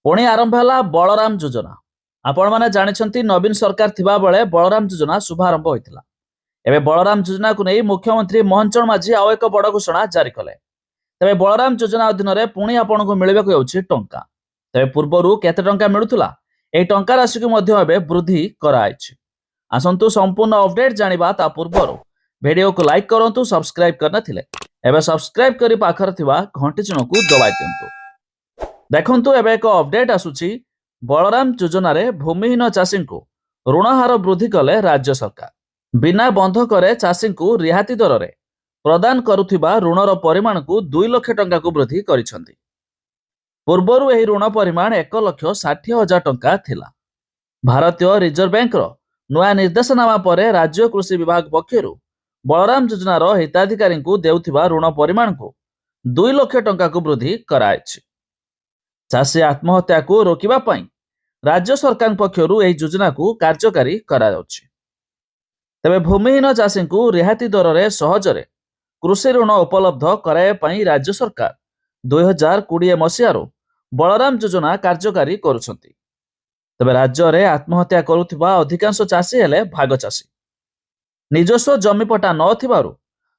पुणी आरंभ है बलराम योजना। आपण मैंने जानते नवीन सरकार थिबा बेले बलराम योजना शुभारंभ होता। एवं बलराम योजना को नहीं मुख्यमंत्री मोहन चरण माझी आउ एक बड़ घोषणा जारी कले। तेज बलराम योजना अधीन में पुणी आपण को मिलवाक जाऊँगी टंका। तेज पूर्वर केते टंका मिलूला यह टंका राशि को वृद्धि कराई। आसतु संपूर्ण अपडेट जानिबा ता पूर्वर वीडियो को लाइक करंतु, सब्सक्राइब करना थिले एबे सब्सक्राइब करी पाखर थिबा घंटी चिन्ह को दबाई दियंतु। देखंतु एबे एक अपडेट आसुची बलराम योजना रे भूमिहीन चाषी को ऋण हार वृद्धि कले राज्य सरकार। बिना बंधक चाषी को रिहाती दर रे प्रदान करुथिबा ऋणर परिमाण को 2 लाख टंका को वृद्धि करिसेंती। पूर्वरु एही ऋण परिमाण 1,60,000 टंका थिला। भारतीय रिजर्व बैंक रो नया निर्देशनामा पर राज्य कृषि विभाग पक्षर बलराम योजनार हिताधिकारी को देउथिबा ऋण परिमाण को 2 लाख टंका को वृद्धि कराई। चाषी आत्महत्या को रोकिबा पई राज्य सरकार पक्षर एही योजना को कार्यकारी करा जाउछि। तेबे भूमिहीन चाषी को रिहाती दर रे सहजरे कृषि ऋण उपलब्ध कराइबा पई राज्य सरकार 2020 मसीहारो बलराम योजना कार्यकारी करुछंती। तेबे राज्य रे आत्महत्या करुथिबा अधिकांश चाषी हेले भाग चाषी। निजस्व जमीपटा नथिबारु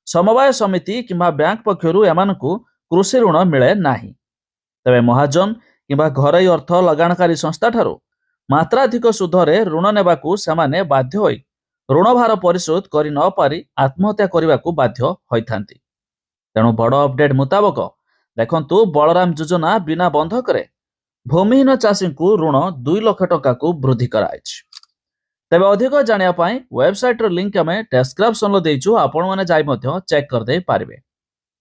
समवाय समिति किंबा बैंक पक्षरु एमानकु कृषि ऋण मिले नाही। तेबे महाजन किंबा घरोई अर्थ लगाणकारी संस्था ठारू मात्राधिक सुधरे ऋण नेबाकू सेमाने बाध्य होई ऋण भार परिशोध करि न पारि आत्महत्या करिबाकू बाध्य होइथांती। तेणु बड़ अपडेट मुताबक देखंतु बलराम योजना बिना बंधक रे भूमिहीन चाषी को ऋण 2 लाख टंका को वृद्धि कराई। तेबे अधिक जानिया पाई वेबसाइट रो लिंक आमे डिस्क्रिप्शन लो देइछु, आपण माने जाई मध्य चेक कर दे पारिबे।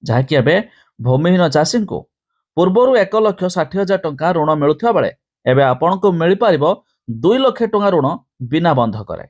जाहाकि एबे भूमिहीन चाषी को पूर्वरु 1,60,000 टंका ऋण मिलुथिबा बेले एबे आपण को मिलि पारिबो 2 लाख टंका ऋण बिना बंधक रे।